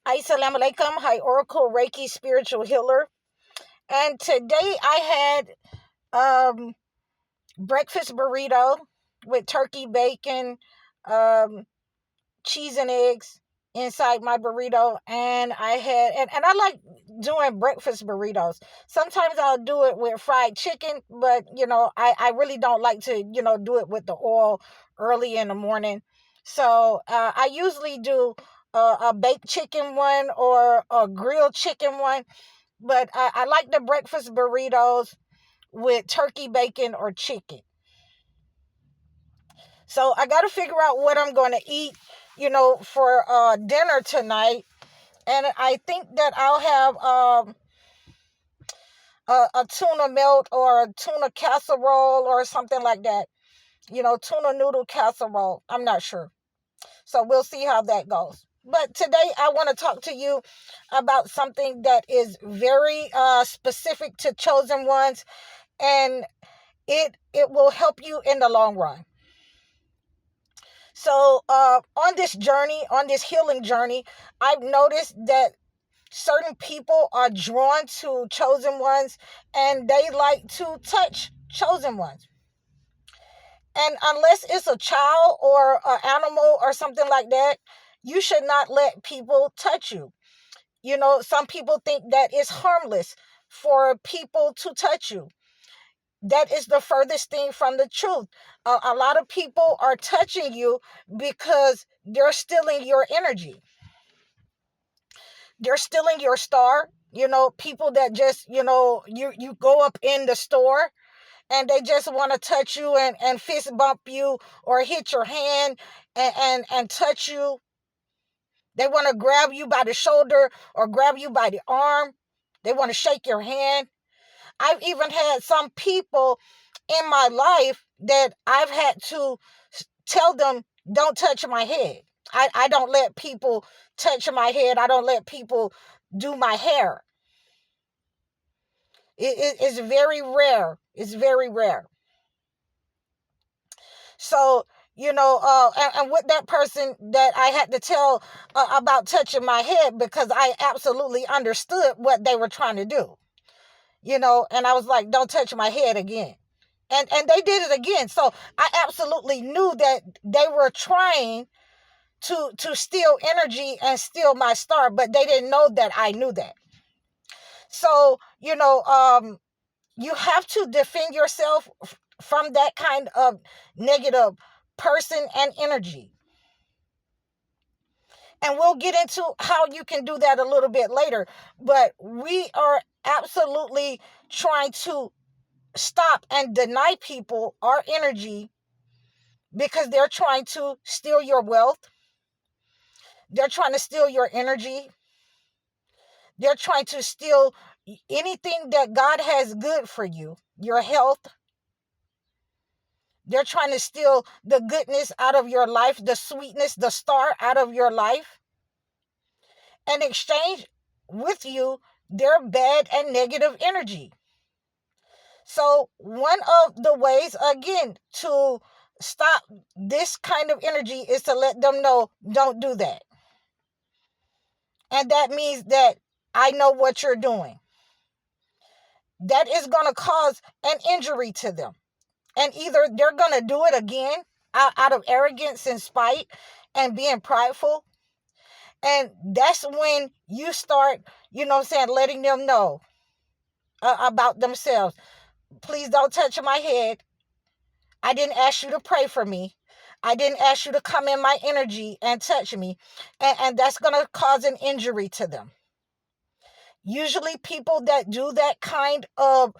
Assalamu alaikum. Hi, Oracle Reiki Spiritual Healer. And today I had breakfast burrito with turkey, bacon, um, cheese and eggs inside my burrito. And I like doing breakfast burritos. Sometimes I'll do it with fried chicken, but I really don't like to, do it with the oil early in the morning. So I usually do a baked chicken one or a grilled chicken one, but I like the breakfast burritos with turkey, bacon, or chicken. So I got to figure out what I'm going to eat, for dinner tonight. And I think that I'll have a tuna melt or a tuna casserole or something like that. Tuna noodle casserole. I'm not sure. So we'll see how that goes. But today I want to talk to you about something that is very specific to chosen ones, and it will help you in the long run. So on this journey, on this healing journey, I've noticed that certain people are drawn to chosen ones, and they like to touch chosen ones. And unless it's a child or an animal or something like that, you should not let people touch you. Some people think that it's harmless for people to touch you. That is the furthest thing from the truth. A lot of people are touching you because they're stealing your energy. They're stealing your star. People that just, you go up in the store and they just want to touch you and fist bump you or hit your hand and touch you. They want to grab you by the shoulder or grab you by the arm. They want to shake your hand. I've even had some people in my life that I've had to tell them, don't touch my head. I don't let people touch my head. I don't let people do my hair. It's very rare. It's very rare. So, and with that person that I had to tell about touching my head, because I absolutely understood what they were trying to do, and I was like, don't touch my head again. And they did it again. So I absolutely knew that they were trying to steal energy and steal my star, but they didn't know that I knew that. So, you have to defend yourself from that kind of negative person and energy. And we'll get into how you can do that a little bit later. But we are absolutely trying to stop and deny people our energy because they're trying to steal your wealth. They're trying to steal your energy. They're trying to steal anything that God has good for you, your health. They're trying to steal the goodness out of your life, the sweetness, the star out of your life, and exchange with you their bad and negative energy. So one of the ways, again, to stop this kind of energy is to let them know, don't do that. And that means that I know what you're doing. That is going to cause an injury to them. And either they're going to do it again out of arrogance and spite and being prideful. And that's when you start, letting them know about themselves. Please don't touch my head. I didn't ask you to pray for me. I didn't ask you to come in my energy and touch me. And that's going to cause an injury to them. Usually people that do that kind of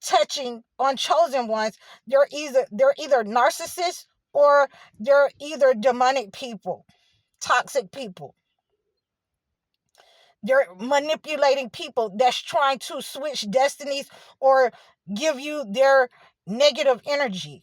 touching on chosen ones, they're either narcissists or they're either demonic people, toxic people. They're manipulating people that's trying to switch destinies or give you their negative energy.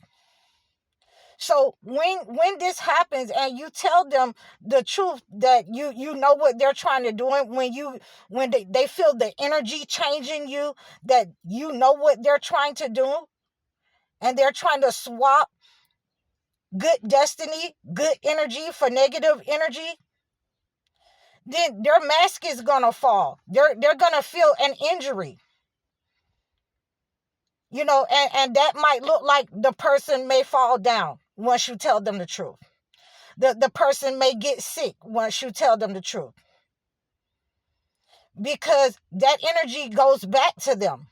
So when this happens and you tell them the truth that you know what they're trying to do, when they feel the energy changing you, that you know what they're trying to do, and they're trying to swap good destiny, good energy for negative energy, then their mask is gonna fall. They're gonna feel an injury, and that might look like the person may fall down once you tell them the truth. The person may get sick once you tell them the truth, because that energy goes back to them.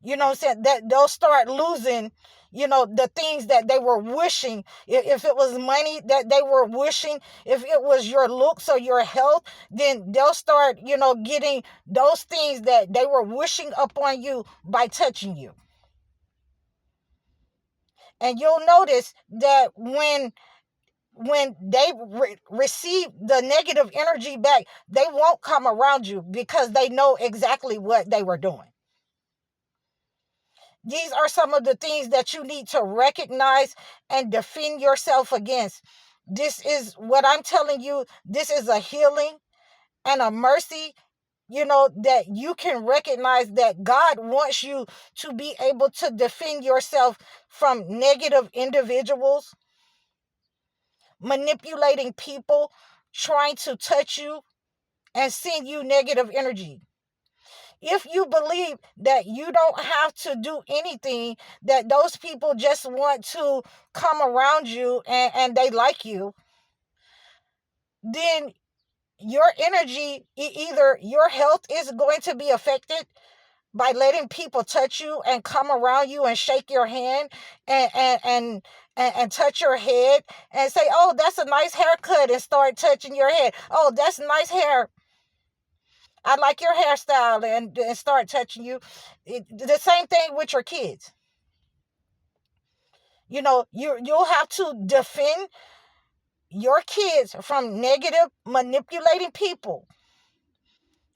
You know what I'm saying? That they'll start losing, the things that they were wishing. If it was money that they were wishing, if it was your looks or your health, then they'll start, getting those things that they were wishing upon you by touching you. And you'll notice that when they receive the negative energy back, they won't come around you because they know exactly what they were doing. These are some of the things that you need to recognize and defend yourself against. This is what I'm telling you. This is a healing and a mercy, that you can recognize that God wants you to be able to defend yourself from negative individuals, manipulating people, trying to touch you and send you negative energy. If you believe that you don't have to do anything, that those people just want to come around you and they like you, then your energy, either your health is going to be affected by letting people touch you and come around you and shake your hand and touch your head and say, oh, that's a nice haircut, and start touching your head. Oh, that's nice hair. I like your hairstyle, and start touching you. The same thing with your kids. You'll have to defend your kids from negative, manipulating people,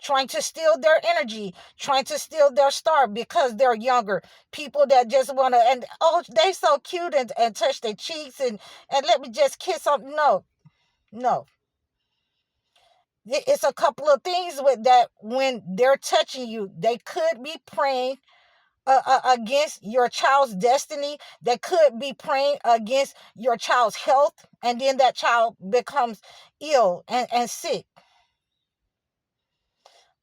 trying to steal their energy, trying to steal their star because they're younger. People that just want to, and oh, they so cute, and touch their cheeks and let me just kiss them. No. It's a couple of things with that. When they're touching you, they could be praying against your child's destiny. They could be praying against your child's health, and then that child becomes ill and sick.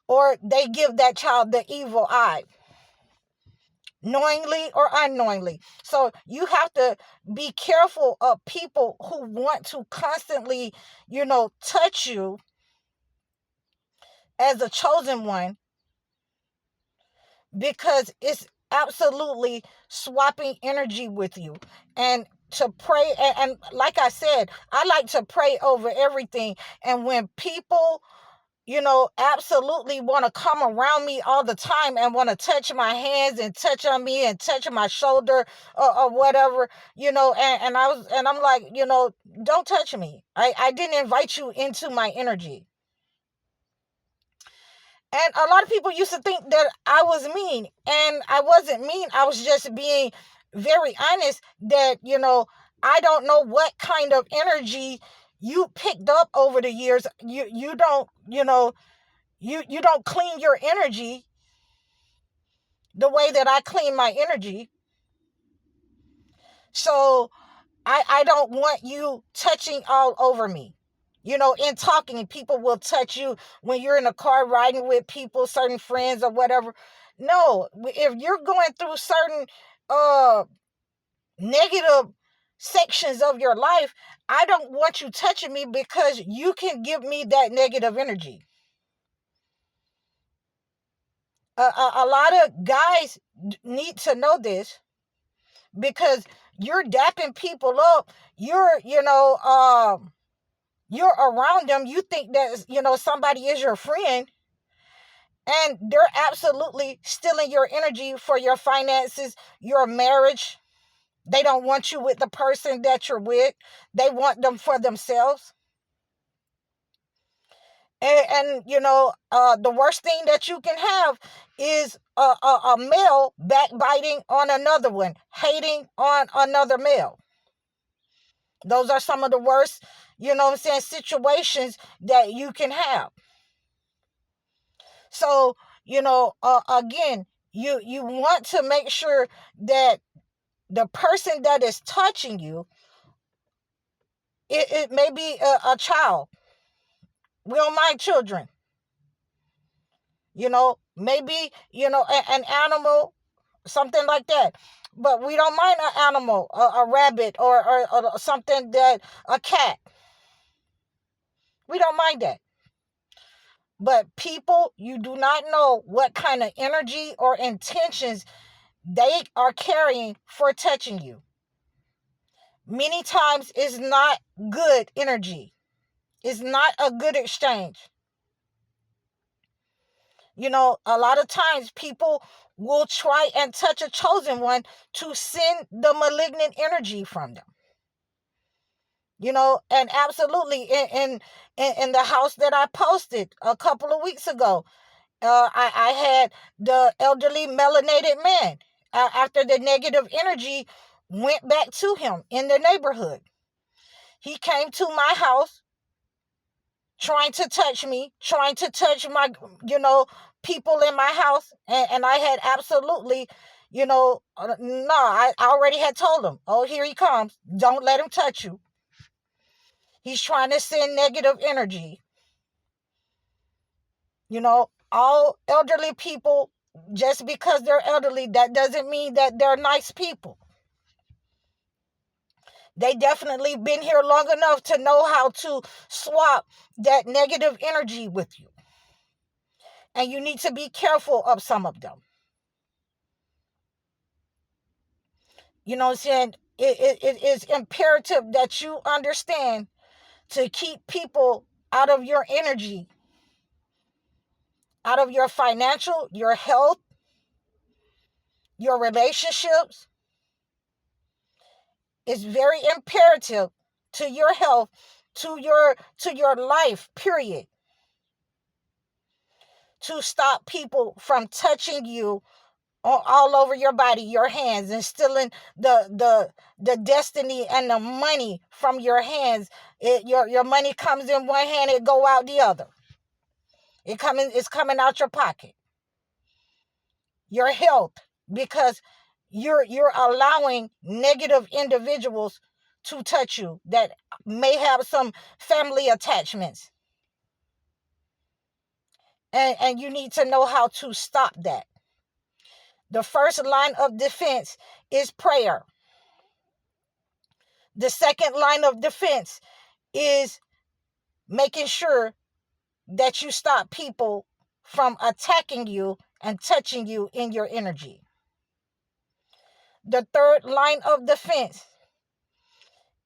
Or they give that child the evil eye, knowingly or unknowingly. So you have to be careful of people who want to constantly, touch you as a chosen one, because it's absolutely swapping energy with you. And to pray, and like I said, I like to pray over everything. And when people, absolutely want to come around me all the time and want to touch my hands and touch on me and touch my shoulder, or whatever, and I'm like, don't touch me. I didn't invite you into my energy. And a lot of people used to think that I was mean, and I wasn't mean. I was just being very honest that, I don't know what kind of energy you picked up over the years. You don't, you don't clean your energy the way that I clean my energy. So I don't want you touching all over me. In talking, people will touch you when you're in a car riding with people, certain friends or whatever. No, if you're going through certain negative sections of your life, I don't want you touching me, because you can give me that negative energy. A lot of guys need to know this, because you're dapping people up. You're around them. You think that, somebody is your friend, and they're absolutely stealing your energy for your finances, your marriage. They don't want you with the person that you're with. They want them for themselves. And the worst thing that you can have is a male backbiting on another one, hating on another male. Those are some of the worst, situations that you can have. So, again, you want to make sure that the person that is touching you, it may be a child. We don't mind children. Maybe, an animal, something like that. But we don't mind an animal, a rabbit, or something a cat. We don't mind that. But people, you do not know what kind of energy or intentions they are carrying for touching you. Many times it's not good energy. It's not a good exchange. A lot of times people will try and touch a chosen one to send the malignant energy from them. And absolutely in the house that I posted a couple of weeks ago, I had the elderly melanated man, after the negative energy went back to him in the neighborhood. He came to my house trying to touch me, trying to touch my, people in my house. And I had absolutely, no, I already had told him, oh, here he comes. Don't let him touch you. He's trying to send negative energy. All elderly people, just because they're elderly, that doesn't mean that they're nice people. They definitely been here long enough to know how to swap that negative energy with you. And you need to be careful of some of them. You know what I'm saying? It is imperative that you understand to keep people out of your energy, out of your financial, your health, your relationships. It's very imperative to your health, to your life, period, to stop people from touching you all over your body, your hands, and stealing the destiny and the money from your hands. Your money comes in one hand, it go out the other. It's coming out your pocket. Your health, because you're allowing negative individuals to touch you that may have some family attachments. And you need to know how to stop that. The first line of defense is prayer. The second line of defense is making sure that you stop people from attacking you and touching you in your energy. The third line of defense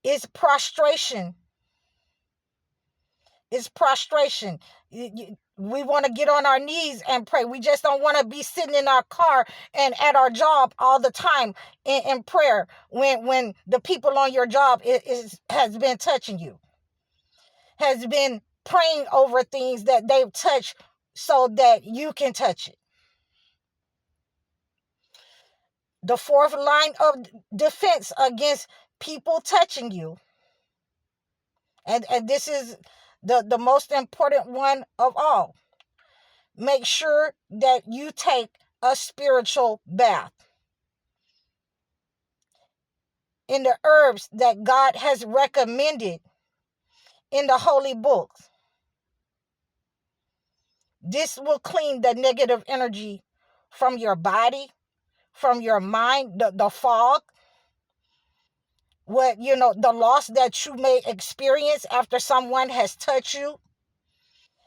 is prostration. It's prostration. We want to get on our knees and pray. We just don't want to be sitting in our car and at our job all the time in prayer when the people on your job has been touching you, has been praying over things that they've touched so that you can touch it. The fourth line of defense against people touching you, and this is the most important one of all. Make sure that you take a spiritual bath in the herbs that God has recommended in the holy books. This will clean the negative energy from your body, from your mind, the fog, the loss that you may experience after someone has touched you.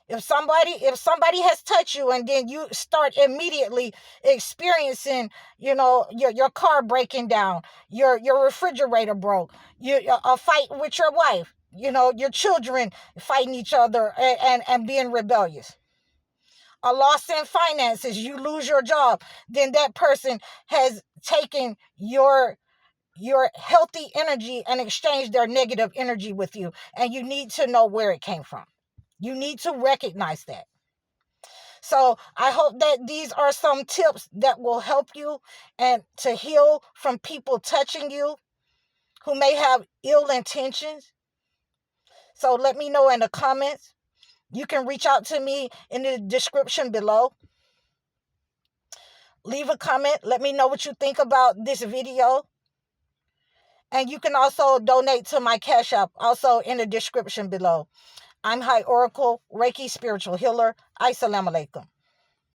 If somebody has touched you and then you start immediately experiencing, your car breaking down, your refrigerator broke, a fight with your wife, your children fighting each other and being rebellious, a loss in finances, you lose your job, then that person has taken your healthy energy and exchanged their negative energy with you, and you need to know where it came from. You need to recognize that. So I hope that these are some tips that will help you and to heal from people touching you who may have ill intentions. So let me know in the comments. You can reach out to me in the description below. Leave a comment. Let me know what you think about this video. And you can also donate to my Cash App, also in the description below. I'm High Oracle Reiki Spiritual Healer. Assalamu alaikum.